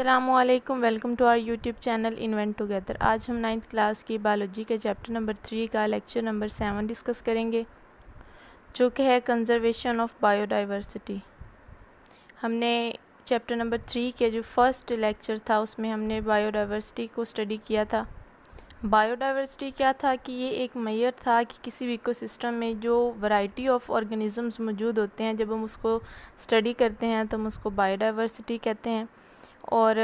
अस्सलामुअलैकुम, welcome to our YouTube channel invent together. आज हम 9th क्लास की बायोलॉजी के चैप्टर नंबर 3 का लेक्चर नंबर 7 डिस्कस करेंगे, जो कि है कंजर्वेशन ऑफ बायोडाइवर्सिटी। हमने चैप्टर नंबर 3 के जो फर्स्ट लेक्चर था उसमें हमने बायोडाइवर्सिटी को स्टडी किया था। बायोडाइवर्सिटी क्या था कि ये एक मेजर था कि किसी भी इकोसिस्टम में जो वैरायटी ऑफ ऑर्गेनिजम्स मौजूद होते हैं, जब हम उसको स्टडी करते हैं तो हम उसको बायोडाइवर्सिटी कहते हैं। और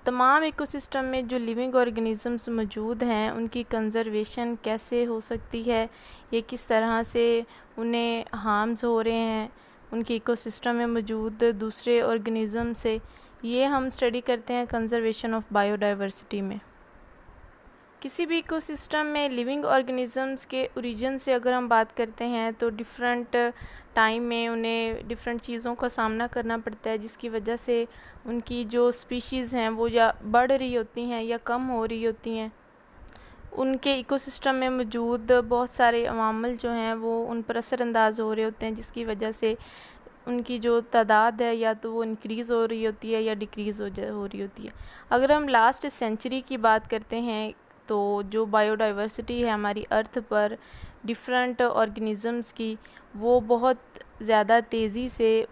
तमाम इकोसिस्टम में जो लिविंग ऑर्गेनिजम्स मौजूद हैं उनकी कंजर्वेशन कैसे हो सकती है, ये किस तरह से उन्हें हार्म्स हो रहे हैं उनके इकोसिस्टम में मौजूद दूसरे ऑर्गेनिज़म से, ये हम स्टडी करते हैं कंजर्वेशन ऑफ बायोडाइवर्सिटी में। किसी भी इकोसिस्टम में लिविंग ऑर्गेनिजम्स के ओरिजिन से अगर हम बात करते हैं तो डिफरेंट टाइम में उन्हें डिफरेंट चीज़ों का सामना करना पड़ता है, जिसकी वजह से उनकी जो स्पीशीज़ हैं वो या बढ़ रही होती हैं या कम हो रही होती हैं। उनके इकोसिस्टम में मौजूद बहुत सारे अवामिल जो हैं वो उन पर असरअंदाज हो रहे होते हैं, जिसकी वजह से उनकी जो तादाद है या तो वो इंक्रीज़ हो रही होती है या डिक्रीज़ हो रही होती है। अगर हम लास्ट सेंचुरी की बात करते हैं तो जो बायोडाइवर्सिटी है हमारी अर्थ पर डिफरेंट ऑर्गेनिज़म्स की, वो बहुत ज़्यादा तेज़ी से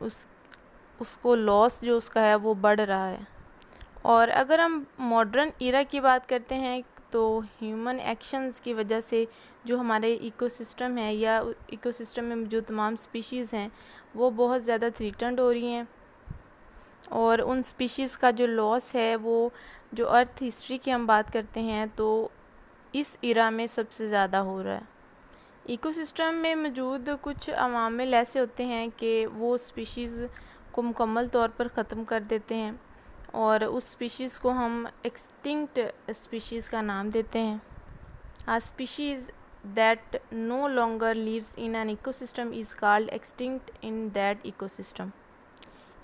उसको लॉस जो उसका है वो बढ़ रहा है। और अगर हम मॉडर्न ईरा की बात करते हैं तो ह्यूमन एक्शंस की वजह से जो हमारे इकोसिस्टम है या इकोसिस्टम में जो तमाम स्पीशीज़ हैं वो बहुत ज़्यादा थ्रेटन्ड हो रही हैं, और उन स्पीशीज़ का जो लॉस है वो जो अर्थ हिस्ट्री की हम बात करते हैं तो इस इरा में सबसे ज़्यादा हो रहा है। इकोसिस्टम में मौजूद कुछ अवामिल ऐसे होते हैं कि वो स्पीशीज़ को मुकम्मल तौर पर ख़त्म कर देते हैं, और उस स्पीशीज़ को हम एक्सटिंक्ट स्पीशीज़ का नाम देते हैं। A species that no longer lives in an ecosystem is called extinct in that ecosystem.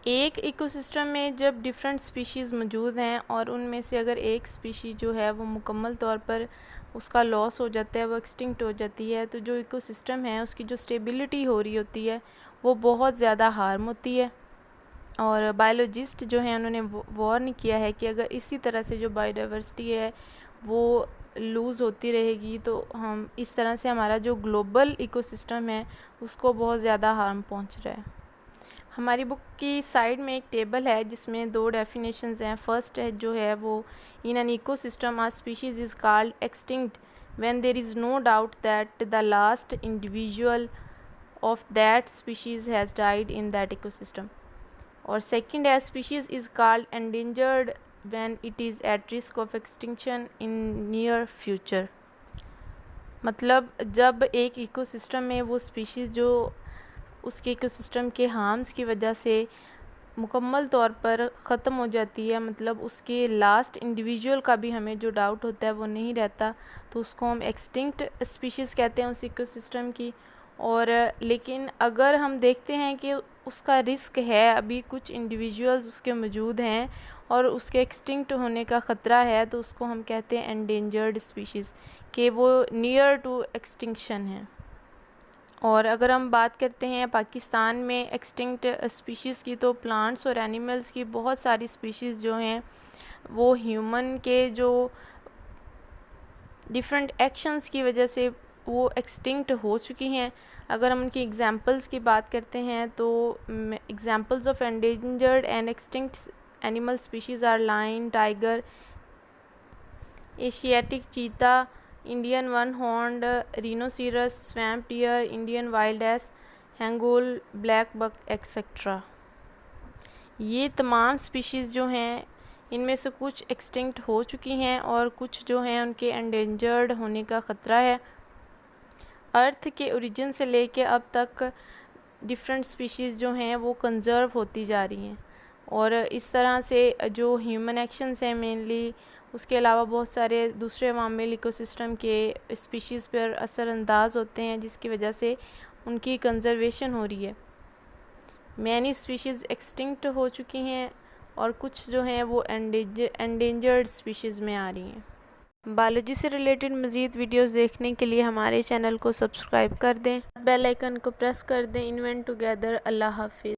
एक इकोसिस्टम में जब डिफरेंट स्पीशीज़ मौजूद हैं और उनमें से अगर एक स्पीशीज़ जो है वो मुकम्मल तौर पर उसका लॉस हो जाता है, वो एक्सटिंक्ट हो जाती है, तो जो इकोसिस्टम है उसकी जो स्टेबिलिटी हो रही होती है वो बहुत ज़्यादा हार्म होती है। और बायोलॉजिस्ट जो हैं उन्होंने वार्न किया है कि अगर इसी तरह से जो बायोडाइवर्सिटी है वो लूज़ होती रहेगी तो हम इस तरह से हमारा जो ग्लोबल इकोसिस्टम है उसको बहुत ज़्यादा हार्म पहुंच रहा है। हमारी बुक की साइड में एक टेबल है जिसमें 2 डेफिनेशंस हैं। फर्स्ट है जो है वो in an ecosystem a species is called extinct when there is no doubt that the last individual of that species has died in that ecosystem. और सेकंड है species is called endangered when it is at risk of extinction in near future. मतलब जब एक ecosystem में वो species जो उसके ecosystem के हार्म्स की वजह से मुकम्मल तौर पर ख़त्म हो जाती है, मतलब उसके लास्ट इंडिविजुअल का भी हमें जो डाउट होता है वो नहीं रहता, तो उसको हम एक्सटिंक्ट स्पीशीज़ कहते हैं उस इकोसिस्टम की। और लेकिन अगर हम देखते हैं कि उसका रिस्क है, अभी कुछ इंडिविजुअल्स उसके मौजूद हैं और उसके एक्सटिंक्ट होने का ख़तरा है, तो उसको हम कहते हैं एंडेंजर्ड स्पीशीज़, कि वो नियर टू एक्सटिंक्शन है। और अगर हम बात करते हैं पाकिस्तान में एक्सटिंक्ट स्पीशीज़ की, तो प्लांट्स और एनिमल्स की बहुत सारी स्पीशीज़ जो हैं वो ह्यूमन के जो डिफरेंट एक्शंस की वजह से वो एक्सटिंक्ट हो चुकी हैं। अगर हम उनकी एग्जांपल्स की बात करते हैं तो examples of endangered and extinct animal species are lion, tiger, Asiatic cheetah, Indian one horned rhinoceros, swamp deer, Indian wild ass, hangul, black buck etcetera. ये तमाम स्पीशीज़ जो हैं इनमें से कुछ एक्सटिंक्ट हो चुकी हैं और कुछ जो हैं उनके एंडेंजर्ड होने का ख़तरा है। अर्थ के ओरिजिन से लेके अब तक डिफरेंट स्पीशीज़ जो हैं वो कंज़र्व होती जा रही हैं, और इस तरह से जो ह्यूमन एक्शंस हैं मेनली, उसके अलावा बहुत सारे दूसरे अवामिल इकोसिस्टम के स्पीशीज़ पर असरअंदाज होते हैं, जिसकी वजह से उनकी कंज़र्वेशन हो रही है। मैनी स्पीशीज़ एक्सटिंक्ट हो चुकी हैं और कुछ जो हैं वो एंडेंजर्ड स्पीशीज़ में आ रही हैं। बायोलॉजी से रिलेटेड मज़ीद वीडियोस देखने के लिए हमारे चैनल को सब्सक्राइब कर दें, बेल आइकन को प्रेस कर दें। Invent together. अल्लाह हाफिज़।